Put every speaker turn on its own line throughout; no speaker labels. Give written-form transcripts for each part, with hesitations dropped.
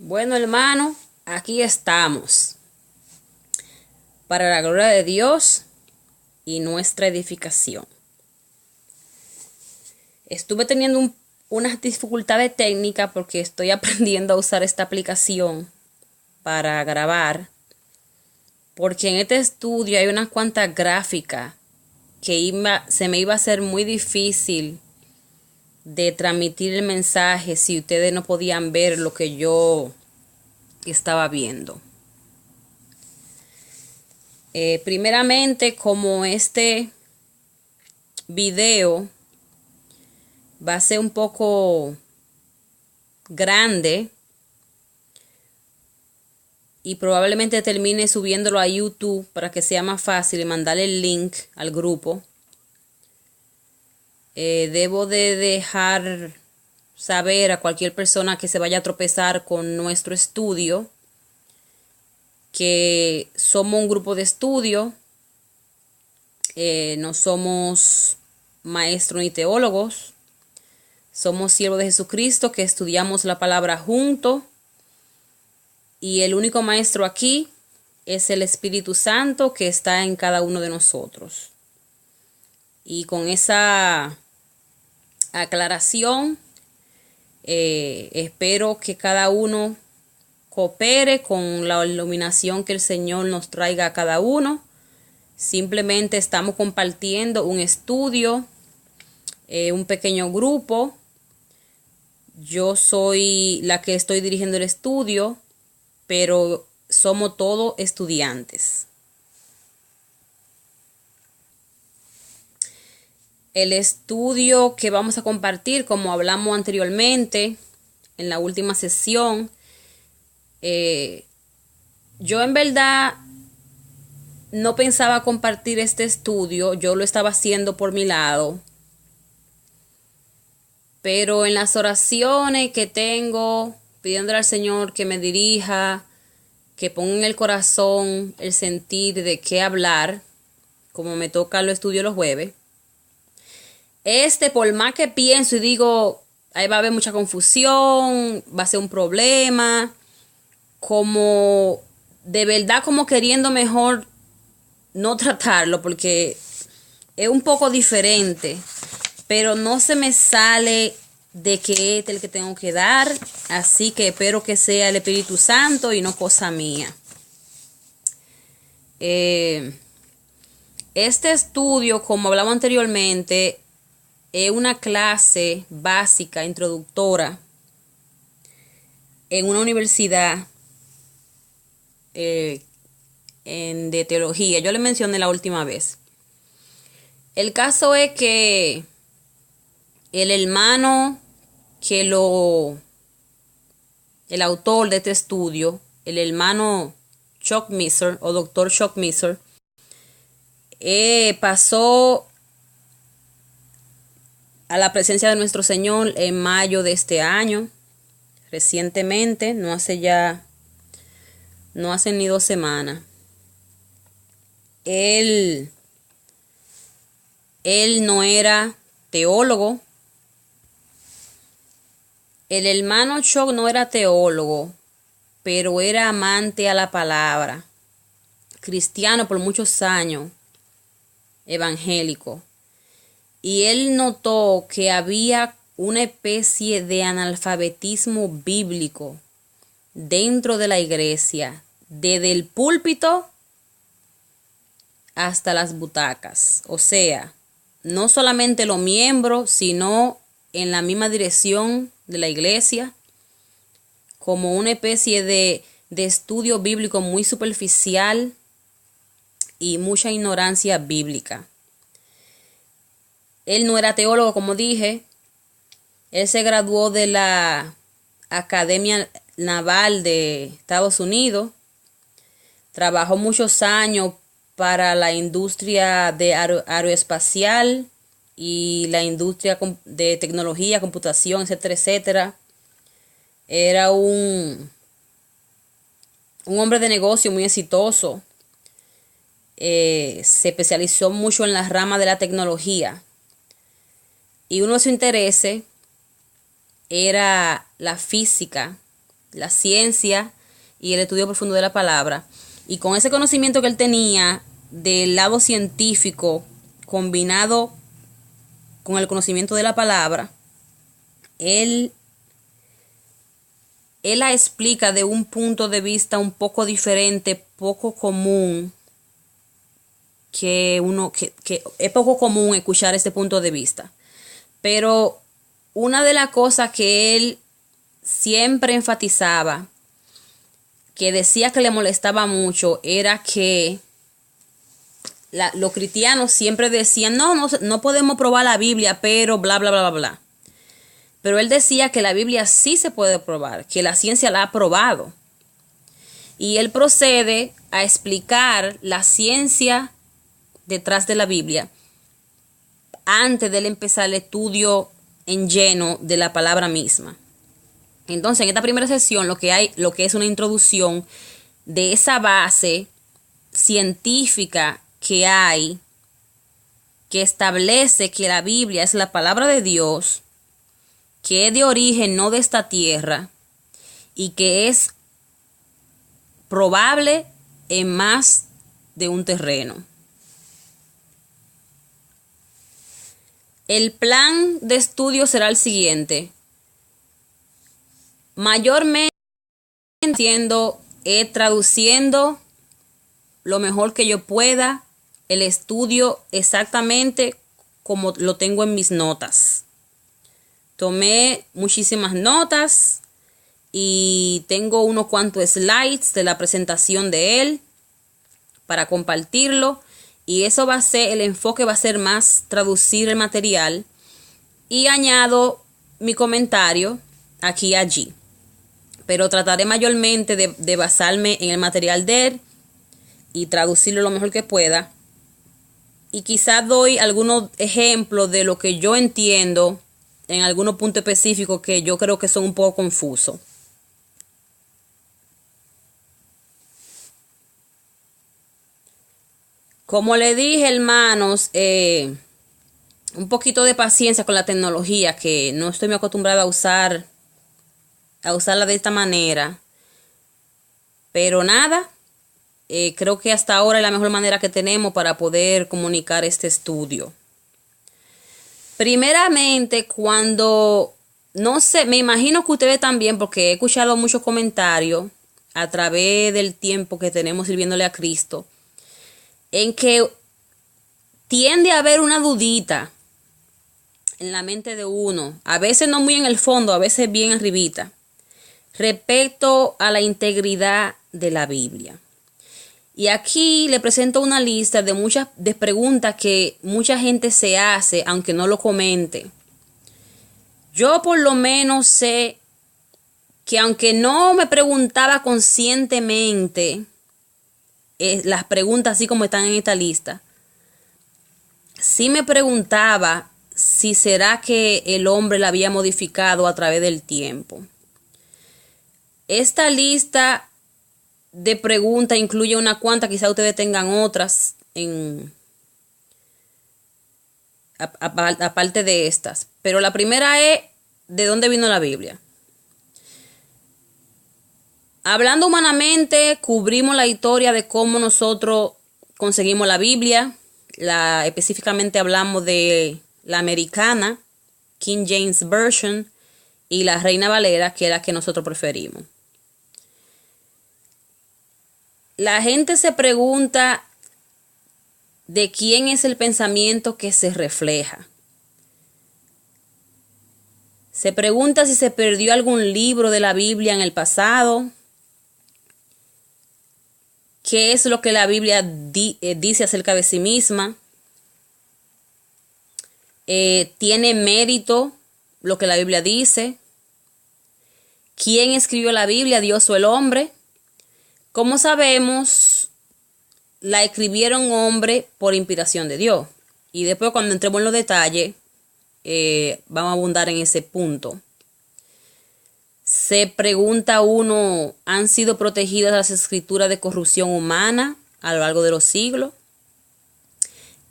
Bueno, hermano, aquí estamos para la gloria de Dios y nuestra edificación. Estuve teniendo unas dificultades técnicas porque estoy aprendiendo a usar esta aplicación para grabar, porque en este estudio hay unas cuantas gráficas que se me iba a hacer muy difícil de transmitir el mensaje si ustedes no podían ver lo que yo estaba viendo. Primeramente, como este video va a ser un poco grande y probablemente termine subiéndolo a YouTube para que sea más fácil y mandarle el link al grupo, debo de dejar saber a cualquier persona que se vaya a tropezar con nuestro estudio que somos un grupo de estudio, no somos maestros ni teólogos, somos siervos de Jesucristo que estudiamos la palabra juntos, y el único maestro aquí es el Espíritu Santo que está en cada uno de nosotros. Y con esa aclaración, espero que cada uno coopere con la iluminación que el Señor nos traiga a cada uno. Simplemente estamos compartiendo un estudio, un pequeño grupo. Yo soy la que estoy dirigiendo el estudio, pero somos todos estudiantes. El estudio que vamos a compartir, como hablamos anteriormente en la última sesión, yo en verdad no pensaba compartir este estudio, yo lo estaba haciendo por mi lado, pero en las oraciones que tengo, pidiéndole al Señor que me dirija, que ponga en el corazón el sentir de qué hablar, como me toca lo estudio los jueves, por más que pienso y digo, ahí va a haber mucha confusión, va a ser un problema, como de verdad como queriendo mejor no tratarlo porque es un poco diferente, pero no se me sale de que es el que tengo que dar, así que espero que sea el Espíritu Santo y no cosa mía. Este estudio, como hablamos anteriormente, es una clase básica, introductora, en una universidad de teología. Yo le mencioné la última vez. El caso es que el hermano el autor de este estudio, el hermano Chuck Missler o doctor Chuck Missler, pasó a la presencia de nuestro Señor en mayo de este año, recientemente, no hace ni 2 semanas. Él no era teólogo. El hermano Chuck no era teólogo, pero era amante a la palabra, cristiano por muchos años, evangélico. Y él notó que había una especie de analfabetismo bíblico dentro de la iglesia, desde el púlpito hasta las butacas. O sea, no solamente los miembros, sino en la misma dirección de la iglesia, como una especie de estudio bíblico muy superficial y mucha ignorancia bíblica. Él no era teólogo, como dije. Él se graduó de la Academia Naval de Estados Unidos. Trabajó muchos años para la industria de aeroespacial y la industria de tecnología, computación, etcétera, etcétera. Era un hombre de negocio muy exitoso. Se especializó mucho en la rama de la tecnología. Y uno de sus intereses era la física la ciencia y el estudio profundo de la palabra. Y con ese conocimiento que él tenía del lado científico combinado con el conocimiento de la palabra, él la explica de un punto de vista un poco diferente, poco común, que es poco común escuchar este punto de vista. Pero una de las cosas que él siempre enfatizaba, que decía que le molestaba mucho, era que los cristianos siempre decían, no podemos probar la Biblia, pero bla, bla, bla, bla, bla. Pero él decía que la Biblia sí se puede probar, que la ciencia la ha probado. Y él procede a explicar la ciencia detrás de la Biblia antes de él empezar el estudio en lleno de la palabra misma. Entonces, en esta primera sesión lo que es una introducción de esa base científica que hay, que establece que la Biblia es la palabra de Dios, que es de origen no de esta tierra y que es probable en más de un terreno. El plan de estudio será el siguiente. Mayormente traduciendo lo mejor que yo pueda el estudio exactamente como lo tengo en mis notas. Tomé muchísimas notas y tengo unos cuantos slides de la presentación de él para compartirlo. Y eso va a ser, el enfoque va a ser más traducir el material y añado mi comentario aquí y allí. Pero trataré mayormente de basarme en el material de él y traducirlo lo mejor que pueda. Y quizás doy algunos ejemplos de lo que yo entiendo en algunos puntos específicos que yo creo que son un poco confusos. Como le dije, hermanos, un poquito de paciencia con la tecnología, que no estoy muy acostumbrada a usarla de esta manera. Pero nada, creo que hasta ahora es la mejor manera que tenemos para poder comunicar este estudio. Primeramente, no sé, me imagino que ustedes también, porque he escuchado muchos comentarios a través del tiempo que tenemos sirviéndole a Cristo, en que tiende a haber una dudita en la mente de uno, a veces no muy en el fondo, a veces bien arribita, respecto a la integridad de la Biblia. Y aquí le presento una lista de muchas preguntas que mucha gente se hace, aunque no lo comente. Yo por lo menos sé que aunque no me preguntaba conscientemente las preguntas así como están en esta lista, sí me preguntaba si será que el hombre la había modificado a través del tiempo. Esta lista de preguntas incluye una cuanta, quizá ustedes tengan otras aparte de estas. Pero la primera es, ¿de dónde vino la Biblia? Hablando humanamente, cubrimos la historia de cómo nosotros conseguimos la Biblia. Específicamente hablamos de la americana, King James Version, y la Reina Valera, que es la que nosotros preferimos. La gente se pregunta de quién es el pensamiento que se refleja. Se pregunta si se perdió algún libro de la Biblia en el pasado. ¿Qué es lo que la Biblia dice acerca de sí misma? ¿Tiene mérito lo que la Biblia dice? ¿Quién escribió la Biblia, Dios o el hombre? Como sabemos, la escribieron hombres por inspiración de Dios. Y después, cuando entremos en los detalles, vamos a abundar en ese punto. Se pregunta uno, ¿han sido protegidas las escrituras de corrupción humana a lo largo de los siglos?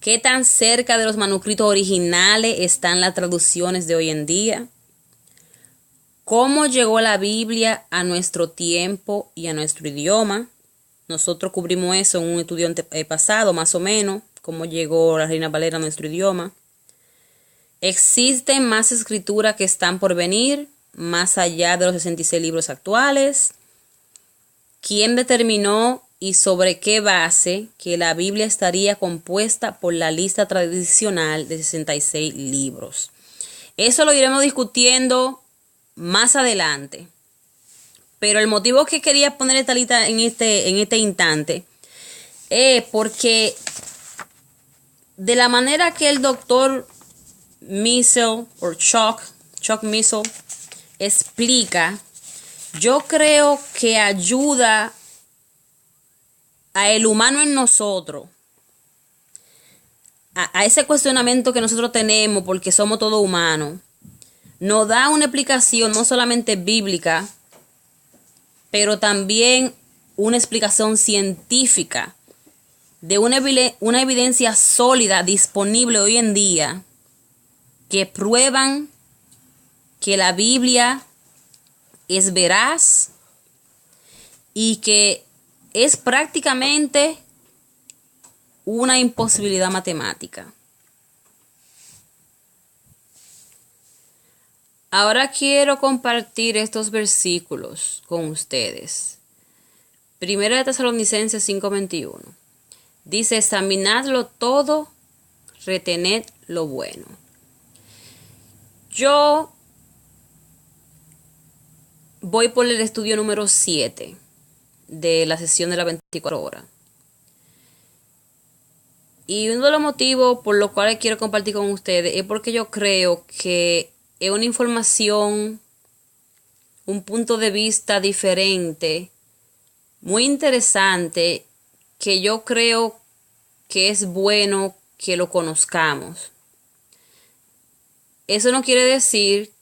¿Qué tan cerca de los manuscritos originales están las traducciones de hoy en día? cómo llegó la Biblia a nuestro tiempo y a nuestro idioma. Nosotros cubrimos eso en un estudio pasado, más o menos, cómo llegó la Reina Valera a nuestro idioma. Existen más escrituras que están por venir, más allá de los 66 libros actuales. ¿Quién determinó y sobre qué base que la Biblia estaría compuesta por la lista tradicional de 66 libros? Eso lo iremos discutiendo más adelante. Pero el motivo que quería poner esta lista en este instante es porque de la manera que el doctor Measles o Chuck Measles explica, yo creo que ayuda a el humano en nosotros, a ese cuestionamiento que nosotros tenemos porque somos todos humanos, nos da una explicación no solamente bíblica, pero también una explicación científica de una evidencia sólida disponible hoy en día que prueban que la Biblia es veraz y que es prácticamente una imposibilidad matemática. Ahora quiero compartir estos versículos con ustedes. Primera de Tesalonicenses 5:21. Dice, examinadlo todo, retened lo bueno. Yo voy por el estudio número 7 de la sesión de las 24 horas. Y uno de los motivos por los cuales quiero compartir con ustedes es porque yo creo que es una información, un punto de vista diferente, muy interesante, que yo creo que es bueno que lo conozcamos. Eso no quiere decir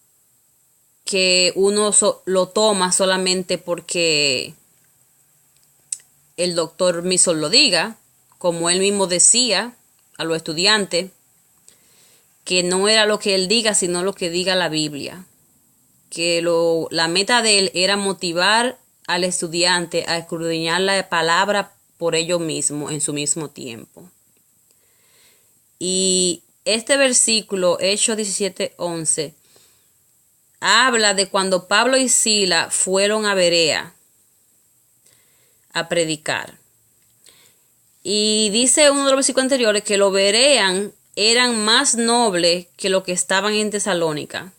que uno lo toma solamente porque el doctor Measles lo diga, como él mismo decía a los estudiantes, que no era lo que él diga, sino lo que diga la Biblia. Que la meta de él era motivar al estudiante a escudriñar la palabra por ellos mismos en su mismo tiempo. Y este versículo, Hechos 17:11, habla de cuando Pablo y Sila fueron a Berea a predicar. Y dice uno de los versículos anteriores que los berean eran más nobles que los que estaban en Tesalónica,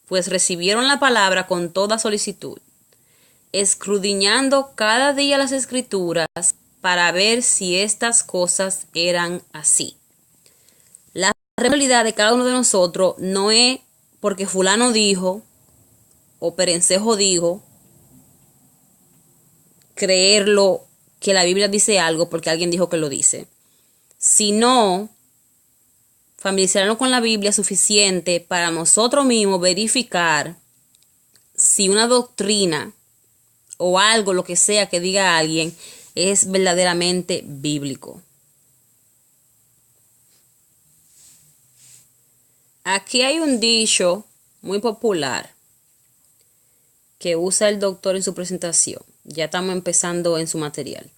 pues recibieron la palabra con toda solicitud, escudriñando cada día las escrituras para ver si estas cosas eran así. La realidad de cada uno de nosotros no es porque fulano dijo o perencejo dijo, creerlo que la Biblia dice algo porque alguien dijo que lo dice, sino familiarizarnos con la Biblia suficiente para nosotros mismos verificar si una doctrina o algo, lo que sea que diga alguien, es verdaderamente bíblico. Aquí hay un dicho muy popular que usa el doctor en su presentación. Ya estamos empezando en su material.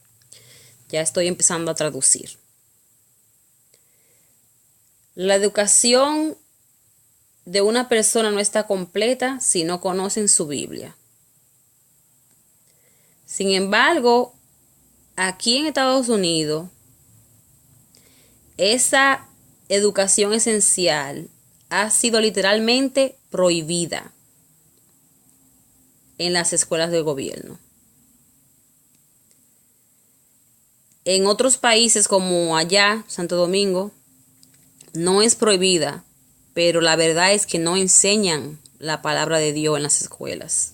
Ya estoy empezando a traducir. La educación de una persona no está completa si no conocen su Biblia. Sin embargo, aquí en Estados Unidos, esa educación esencial ha sido literalmente prohibida en las escuelas del gobierno. En otros países como allá, Santo Domingo, no es prohibida, pero la verdad es que no enseñan la palabra de Dios en las escuelas.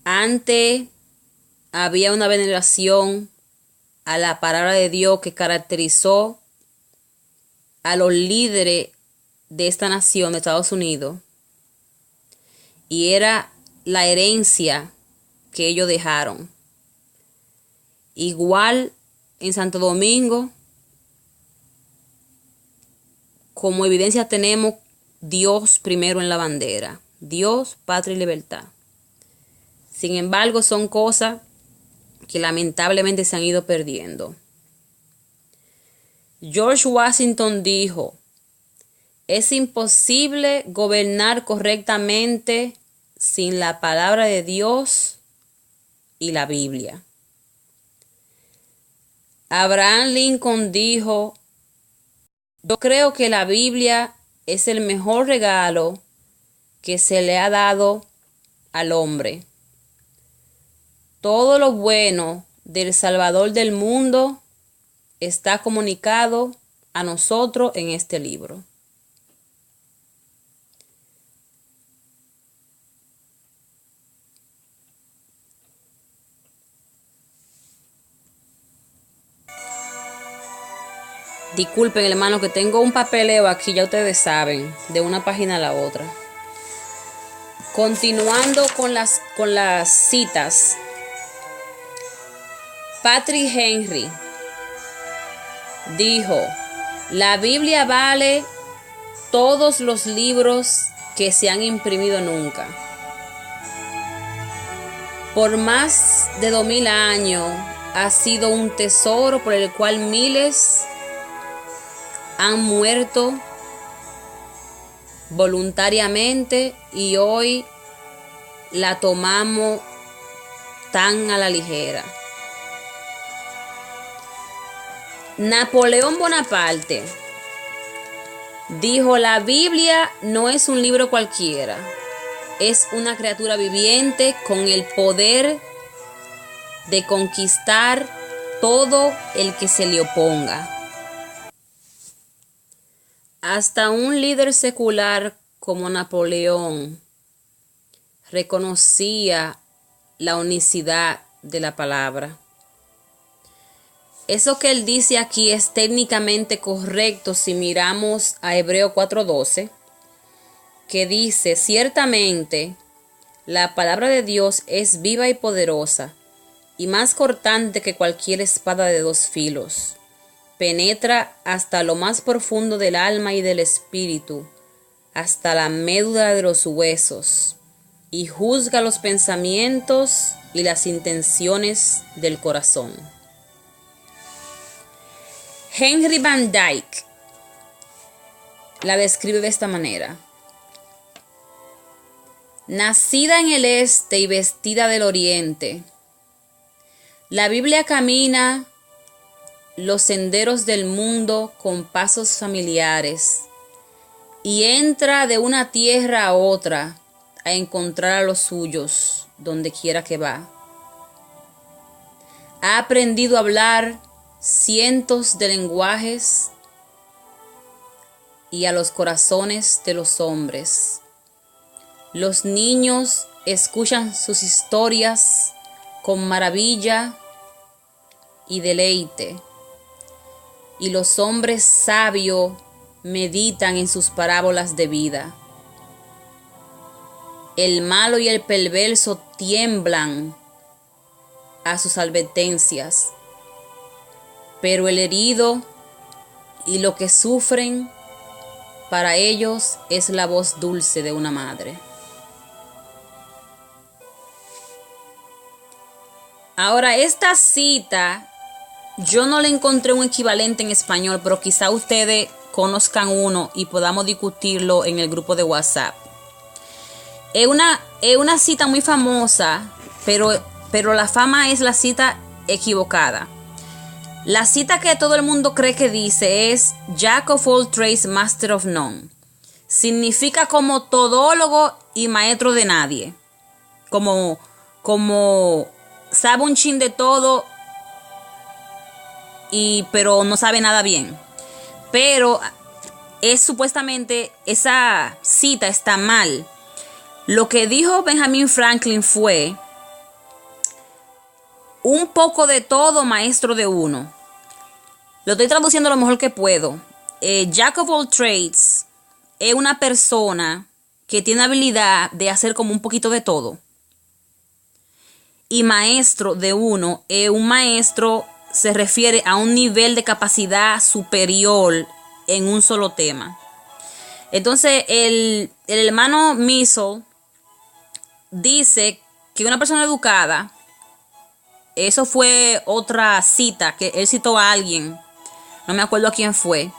Antes había una veneración a la palabra de Dios que caracterizó a los líderes de esta nación de Estados Unidos, y era la herencia que ellos dejaron. Igual en Santo Domingo, como evidencia tenemos Dios primero en la bandera. Dios, patria y libertad. Sin embargo, son cosas que lamentablemente se han ido perdiendo. George Washington dijo: es imposible gobernar correctamente sin la palabra de Dios y la Biblia. Abraham Lincoln dijo: yo creo que la Biblia es el mejor regalo que se le ha dado al hombre. Todo lo bueno del Salvador del mundo está comunicado a nosotros en este libro. Disculpen, hermano, que tengo un papeleo aquí, ya ustedes saben, de una página a la otra. Continuando con las citas. Patrick Henry dijo: la Biblia vale todos los libros que se han imprimido nunca. Por más de 2000 años ha sido un tesoro por el cual miles han muerto voluntariamente y hoy la tomamos tan a la ligera. Napoleón Bonaparte dijo: la Biblia no es un libro cualquiera, es una criatura viviente con el poder de conquistar todo el que se le oponga. Hasta un líder secular como Napoleón reconocía la unicidad de la palabra. Eso que él dice aquí es técnicamente correcto si miramos a Hebreo 4:12, que dice: ciertamente la palabra de Dios es viva y poderosa, y más cortante que cualquier espada de dos filos. Penetra hasta lo más profundo del alma y del espíritu, hasta la médula de los huesos, y juzga los pensamientos y las intenciones del corazón. Henry Van Dyke la describe de esta manera: nacida en el este y vestida del oriente, la Biblia camina los senderos del mundo con pasos familiares y entra de una tierra a otra a encontrar a los suyos donde quiera que va. Ha aprendido a hablar cientos de lenguajes y a los corazones de los hombres. Los niños escuchan sus historias con maravilla y deleite, y los hombres sabios meditan en sus parábolas de vida. El malo y el perverso tiemblan a sus advertencias, pero el herido y lo que sufren, para ellos es la voz dulce de una madre. Ahora, esta cita yo no le encontré un equivalente en español, pero quizá ustedes conozcan uno y podamos discutirlo en el grupo de WhatsApp. Es una cita muy famosa, pero la fama es la cita equivocada. La cita que todo el mundo cree que dice es Jack of all trades, master of none. Significa como todólogo y maestro de nadie. Como sabe un chin de todo, pero no sabe nada bien. Pero supuestamente esa cita está mal. Lo que dijo Benjamin Franklin fue: un poco de todo, maestro de uno. Lo estoy traduciendo lo mejor que puedo. Jack of all trades es una persona que tiene habilidad de hacer como un poquito de todo. Y maestro de uno, un maestro se refiere a un nivel de capacidad superior en un solo tema. Entonces, el hermano Miesel dice que una persona educada, eso fue otra cita, que él citó a alguien, no me acuerdo a quién fue,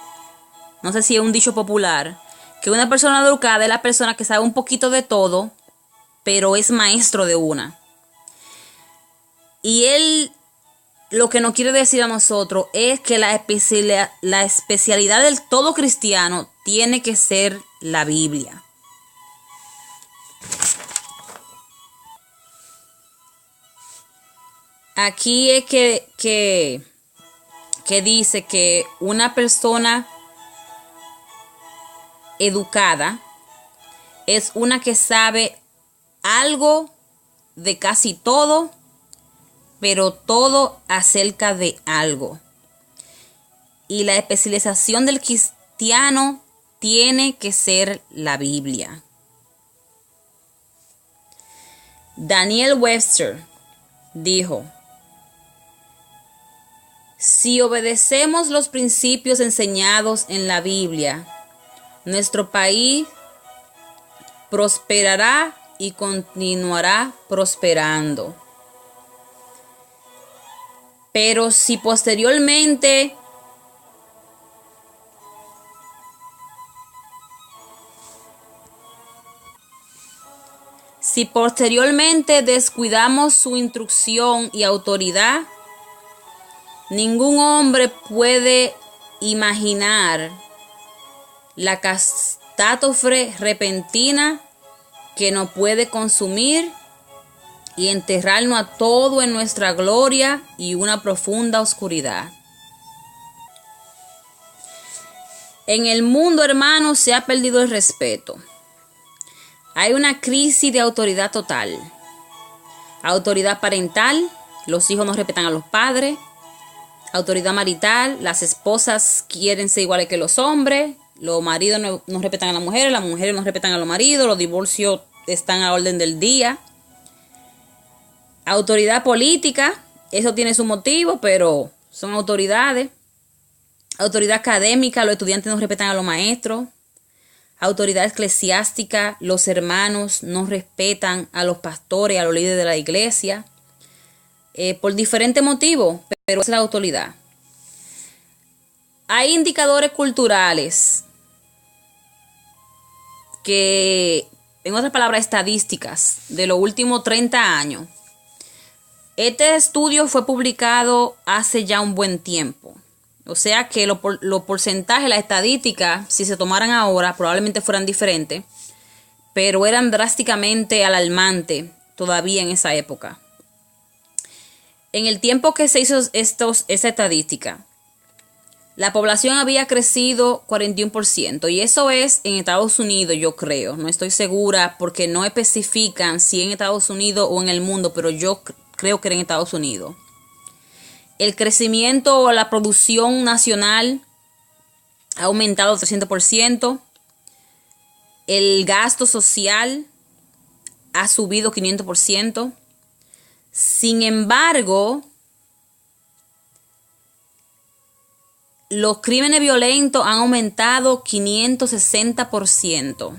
no sé si es un dicho popular, que una persona educada es la persona que sabe un poquito de todo, pero es maestro de una. Y él lo que nos quiere decir a nosotros es que la especialidad del todo cristiano tiene que ser la Biblia. Aquí es que dice que una persona educada es una que sabe algo de casi todo, pero todo acerca de algo. Y la especialización del cristiano tiene que ser la Biblia. Daniel Webster dijo: si obedecemos los principios enseñados en la Biblia, nuestro país prosperará y continuará prosperando. Pero si posteriormente descuidamos su instrucción y autoridad, ningún hombre puede imaginar la catástrofe repentina que nos puede consumir y enterrarnos a todo en nuestra gloria y una profunda oscuridad. En el mundo, hermanos, se ha perdido el respeto. Hay una crisis de autoridad total. Autoridad parental, los hijos no respetan a los padres. Autoridad marital, las esposas quieren ser iguales que los hombres. Los maridos no respetan a las mujeres no respetan a los maridos. Los divorcios están a orden del día. Autoridad política, eso tiene su motivo, pero son autoridades. Autoridad académica, los estudiantes no respetan a los maestros. Autoridad eclesiástica, los hermanos no respetan a los pastores, a los líderes de la iglesia, por diferentes motivos, pero es la autoridad. Hay indicadores culturales que, en otras palabras, estadísticas de los últimos 30 años. Este estudio fue publicado hace ya un buen tiempo. O sea que los porcentajes, las estadísticas, si se tomaran ahora, probablemente fueran diferentes, pero eran drásticamente alarmantes todavía en esa época. En el tiempo que se hizo esa estadística, la población había crecido 41%, y eso es en Estados Unidos, yo creo. No estoy segura porque no especifican si en Estados Unidos o en el mundo, pero yo creo que era en Estados Unidos. El crecimiento o la producción nacional ha aumentado 300%. El gasto social ha subido 500%. Sin embargo, los crímenes violentos han aumentado 560%.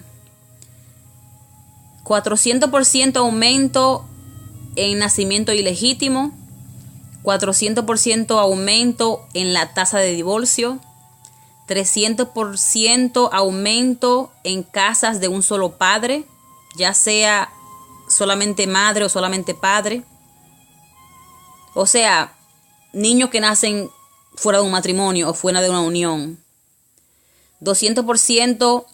400% aumento en nacimiento ilegítimo. 400% aumento en la tasa de divorcio, 300% aumento en casas de un solo padre, ya sea solamente madre o solamente padre. O sea, niños que nacen fuera de un matrimonio o fuera de una unión. 200%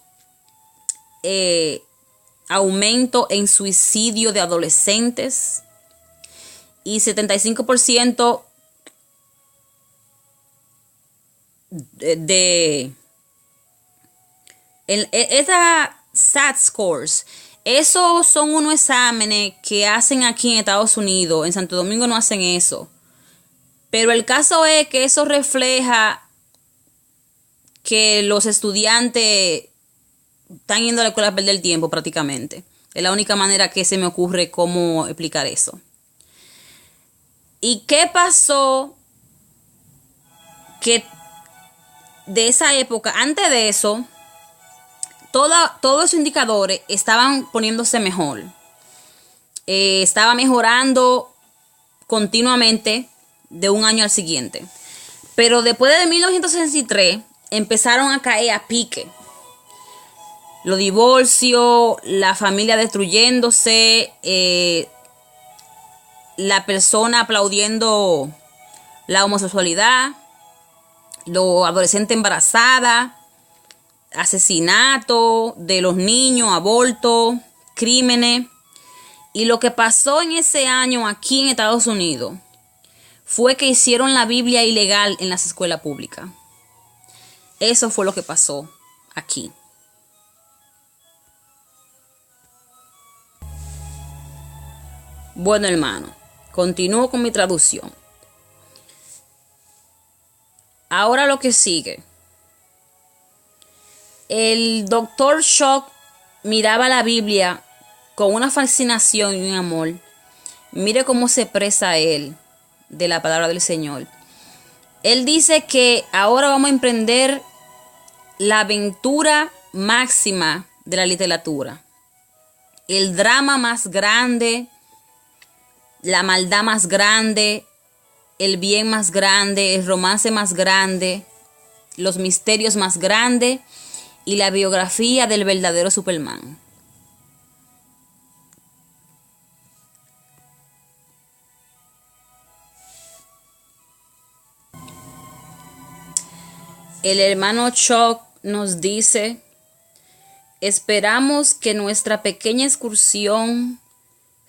aumento en suicidio de adolescentes. Y 75% esta SAT scores, esos son unos exámenes que hacen aquí en Estados Unidos. En Santo Domingo no hacen eso. Pero el caso es que eso refleja que los estudiantes están yendo a la escuela a perder el tiempo prácticamente. Es la única manera que se me ocurre cómo explicar eso. ¿Y qué pasó? Que de esa época, antes de eso, todos esos indicadores estaban poniéndose mejor. Estaba mejorando continuamente de un año al siguiente. Pero después de 1963 empezaron a caer a pique. Los divorcios, la familia destruyéndose, la persona aplaudiendo la homosexualidad, los adolescentes embarazadas, asesinato de los niños, abortos, crímenes. Y lo que pasó en ese año aquí en Estados Unidos fue que hicieron la Biblia ilegal en las escuelas públicas. Eso fue lo que pasó aquí. Bueno, hermano, continúo con mi traducción. Ahora lo que sigue. El doctor Shock miraba la Biblia con una fascinación y un amor. Mire cómo se expresa él de la palabra del Señor. Él dice que ahora vamos a emprender la aventura máxima de la literatura. El drama más grande, la maldad más grande, el bien más grande, el romance más grande, los misterios más grandes y la biografía del verdadero Superman. El hermano Chuck nos dice: esperamos que nuestra pequeña excursión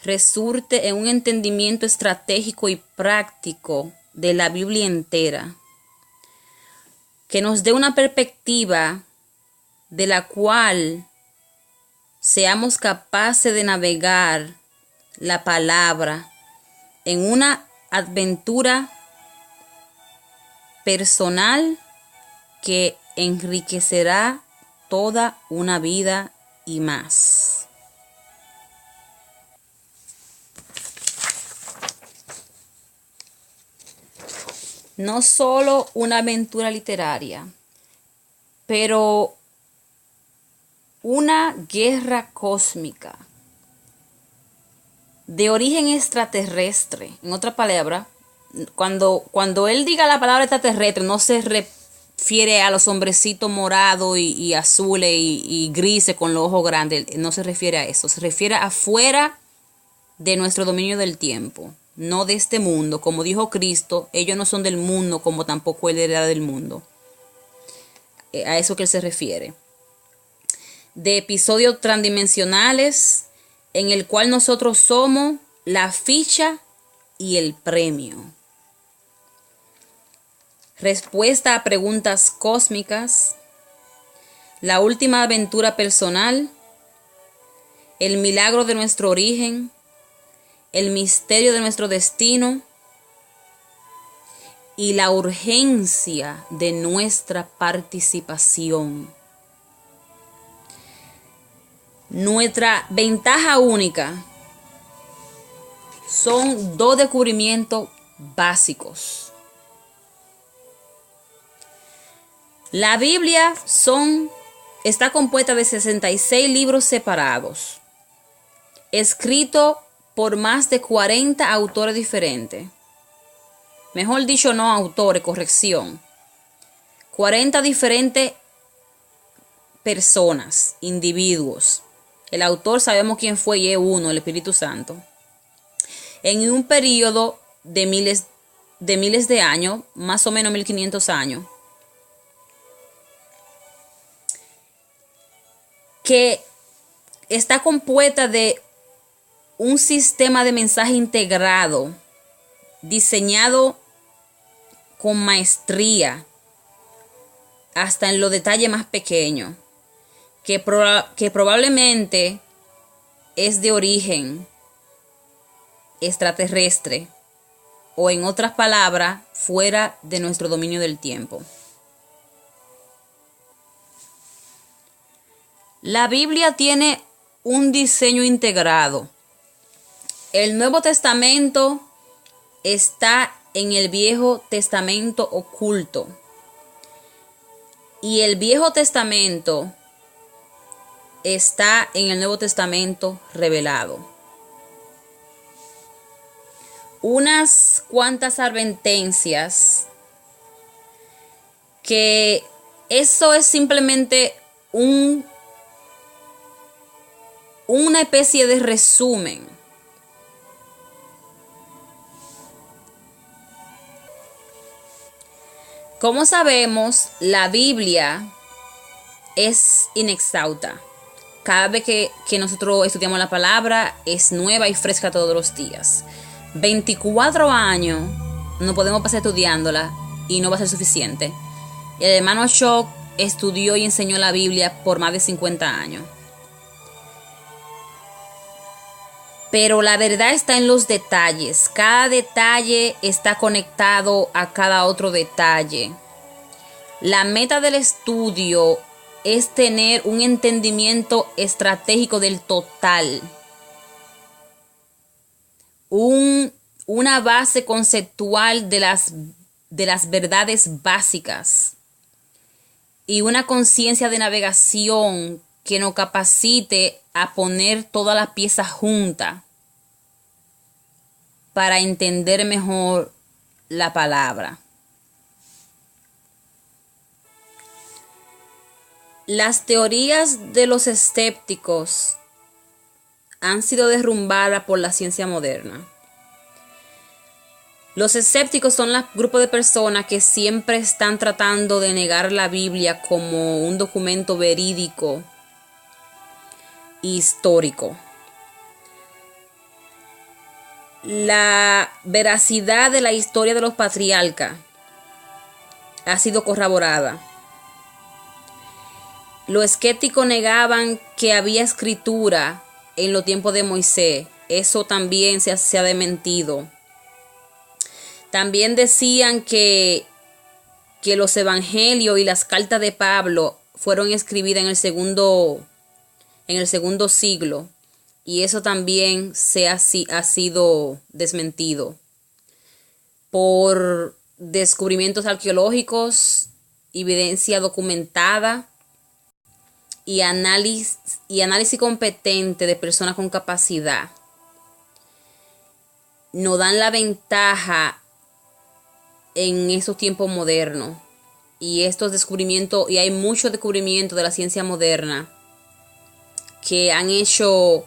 resulte en un entendimiento estratégico y práctico de la Biblia entera, que nos dé una perspectiva de la cual seamos capaces de navegar la palabra en una aventura personal que enriquecerá toda una vida y más. No solo una aventura literaria, pero una guerra cósmica de origen extraterrestre. En otra palabra, cuando él diga la palabra extraterrestre, no se refiere a los hombrecitos morados y azules y grises con los ojos grandes. No se refiere a eso. Se refiere a afuera de nuestro dominio del tiempo, no de este mundo. Como dijo Cristo, ellos no son del mundo, como tampoco él era del mundo. A eso que él se refiere. De episodios transdimensionales en el cual nosotros somos la ficha y el premio. Respuesta a preguntas cósmicas, la última aventura personal, el milagro de nuestro origen, el misterio de nuestro destino y la urgencia de nuestra participación. Nuestra ventaja única son dos descubrimientos básicos. La Biblia está compuesta de 66 libros separados, escritos por más de 40 autores diferentes. Mejor dicho, no autores, corrección. 40 diferentes personas, individuos. El autor sabemos quién fue y es uno, el Espíritu Santo. En un periodo de miles de años, más o menos 1500 años, que está compuesta de un sistema de mensaje integrado, diseñado con maestría, hasta en los detalles más pequeños, que probablemente es de origen extraterrestre, o en otras palabras, fuera de nuestro dominio del tiempo. La Biblia tiene un diseño integrado. El Nuevo Testamento está en el Viejo Testamento oculto. Y el Viejo Testamento está en el Nuevo Testamento revelado. Unas cuantas advertencias que eso es simplemente una especie de resumen. Como sabemos, la Biblia es inexhausta. Cada vez que nosotros estudiamos la palabra, es nueva y fresca todos los días. 24 años no podemos pasar estudiándola y no va a ser suficiente. El hermano Shock estudió y enseñó la Biblia por más de 50 años. Pero la verdad está en los detalles. Cada detalle está conectado a cada otro detalle. La meta del estudio es tener un entendimiento estratégico del total. Una base conceptual de las verdades básicas. Y una conciencia de navegación que nos capacite a poner todas las piezas juntas para entender mejor la palabra. Las teorías de los escépticos han sido derrumbadas por la ciencia moderna. Los escépticos son el grupo de personas que siempre están tratando de negar la Biblia como un documento verídico histórico. La veracidad de la historia de los patriarcas ha sido corroborada. Los escépticos negaban que había escritura en los tiempos de Moisés. Eso también se ha desmentido. También decían que los evangelios y las cartas de Pablo fueron escritas en el segundo siglo, y eso también ha sido desmentido por descubrimientos arqueológicos, evidencia documentada y análisis competente de personas con capacidad. Nos dan la ventaja en estos tiempos modernos, y estos descubrimientos, y hay muchos descubrimientos de la ciencia moderna que han hecho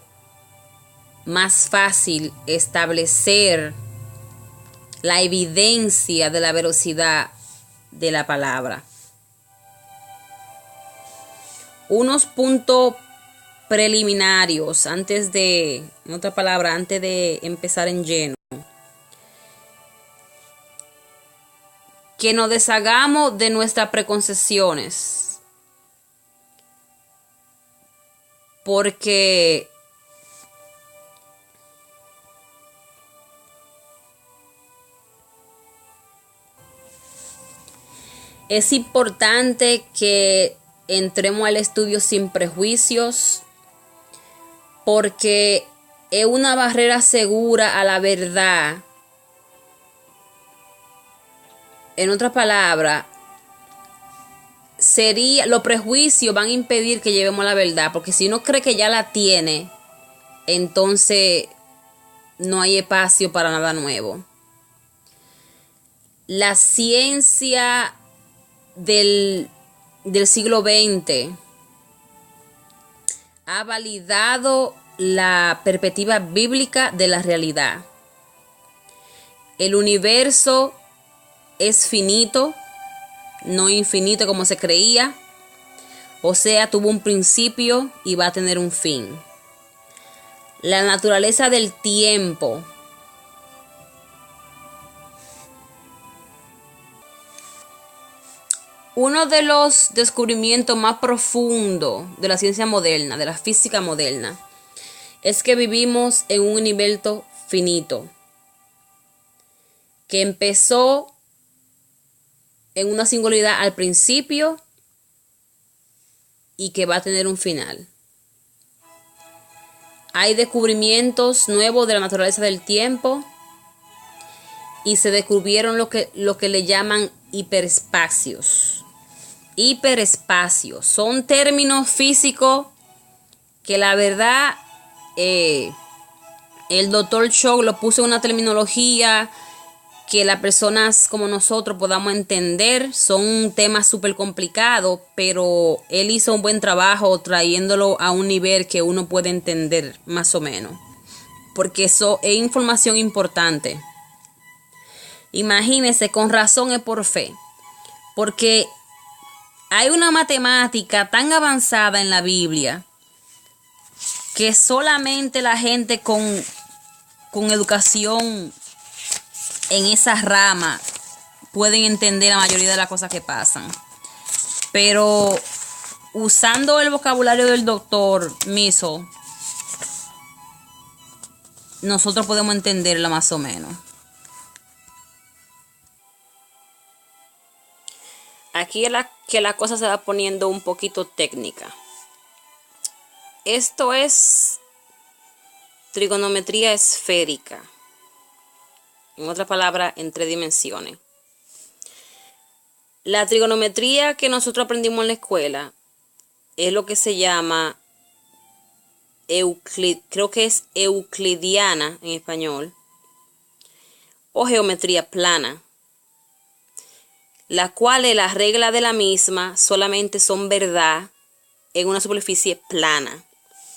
más fácil establecer la evidencia de la veracidad de la palabra. Unos puntos preliminarios antes de empezar en lleno. Que nos deshagamos de nuestras preconcepciones. Porque es importante que entremos al estudio sin prejuicios, porque es una barrera segura a la verdad. En otras palabras, los prejuicios van a impedir que llevemos la verdad, porque si uno cree que ya la tiene, entonces no hay espacio para nada nuevo. La ciencia del siglo XX ha validado la perspectiva bíblica de la realidad. El universo es finito, no infinito como se creía. O sea, tuvo un principio y va a tener un fin. La naturaleza del tiempo. Uno de los descubrimientos más profundos de la ciencia moderna, de la física moderna, es que vivimos en un universo finito, que empezó en una singularidad al principio y que va a tener un final. Hay descubrimientos nuevos de la naturaleza del tiempo y se descubrieron lo que le llaman hiperespacios. Hiperespacios son términos físicos que la verdad el doctor Shock lo puso en una terminología que las personas como nosotros podamos entender. Son temas súper complicados, pero él hizo un buen trabajo trayéndolo a un nivel que uno puede entender más o menos, porque eso es información importante. Imagínense, con razón es por fe, porque hay una matemática tan avanzada en la Biblia que solamente la gente con educación en esa rama pueden entender la mayoría de las cosas que pasan. Pero usando el vocabulario del doctor Miso, nosotros podemos entenderla más o menos. Aquí es que la cosa se va poniendo un poquito técnica. Esto es trigonometría esférica. En otras palabras, en 3 dimensiones. La trigonometría que nosotros aprendimos en la escuela es lo que se llama creo que es euclidiana en español, o geometría plana, la cual las reglas de la misma solamente son verdad en una superficie plana.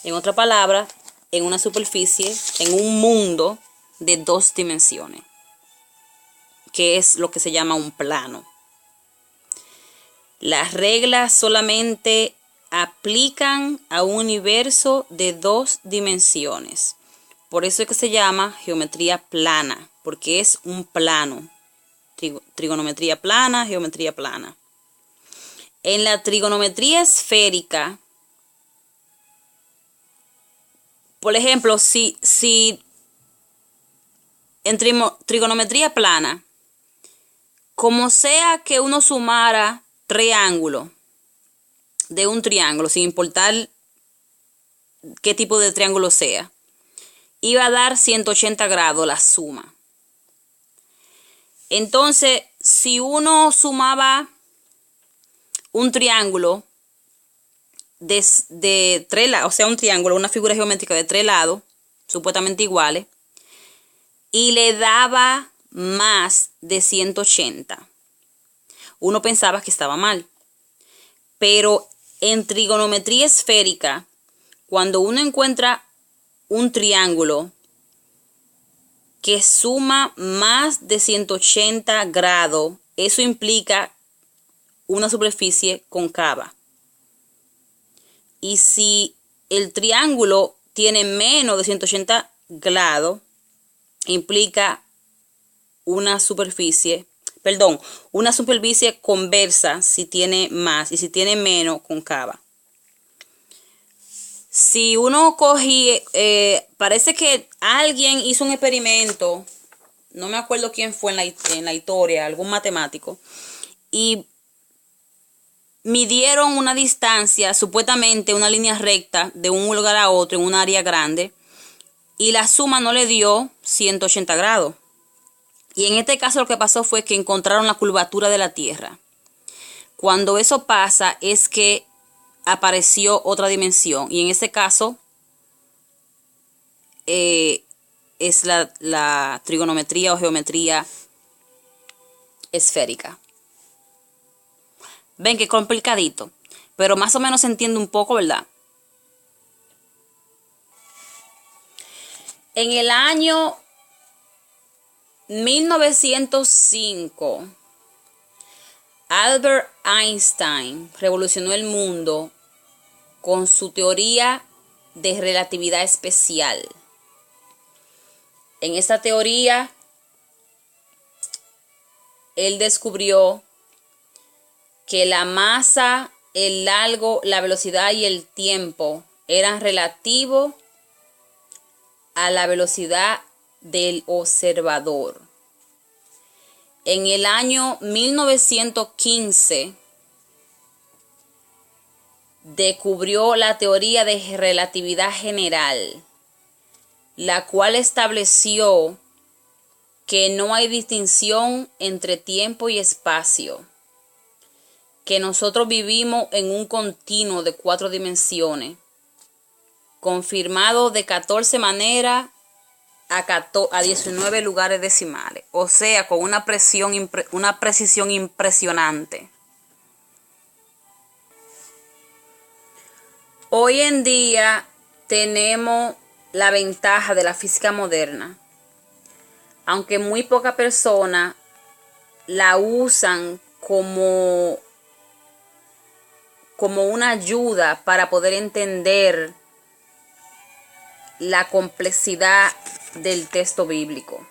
En otras palabras, en una superficie, en un mundo de 2 dimensiones, que es lo que se llama un plano. Las reglas solamente aplican a un universo de 2 dimensiones. Por eso es que se llama geometría plana, porque es un plano. Trigonometría plana, geometría plana. En la trigonometría esférica, por ejemplo, si en trigonometría plana, como sea que uno sumara triángulo de un triángulo, sin importar qué tipo de triángulo sea, iba a dar 180 grados la suma. Entonces, si uno sumaba un triángulo de 3 lados, o sea, un triángulo, una figura geométrica de 3 lados, supuestamente iguales, y le daba más de 180, uno pensaba que estaba mal. Pero en trigonometría esférica, cuando uno encuentra un triángulo que suma más de 180 grados, eso implica una superficie cóncava. Y si el triángulo tiene menos de 180 grados, implica una superficie convexa si tiene más, y si tiene menos, cóncava. Si uno parece que alguien hizo un experimento, no me acuerdo quién fue en la historia, algún matemático, y midieron una distancia, supuestamente una línea recta de un lugar a otro en un área grande, y la suma no le dio 180 grados. Y en este caso lo que pasó fue que encontraron la curvatura de la Tierra. Cuando eso pasa es que apareció otra dimensión. Y en este caso es la trigonometría o geometría esférica. Ven que complicadito, pero más o menos se entiende un poco, ¿verdad? En el año 1905, Albert Einstein revolucionó el mundo con su teoría de relatividad especial. En esta teoría, él descubrió que la masa, el largo, la velocidad y el tiempo eran relativos a la velocidad del observador. En el año 1915 descubrió la teoría de relatividad general, la cual estableció que no hay distinción entre tiempo y espacio, que nosotros vivimos en un continuo de 4 dimensiones confirmado de 14 maneras a 19 lugares decimales, o sea, con una precisión impresionante. Hoy en día tenemos la ventaja de la física moderna, aunque muy pocas personas la usan como una ayuda para poder entender la complejidad del texto bíblico.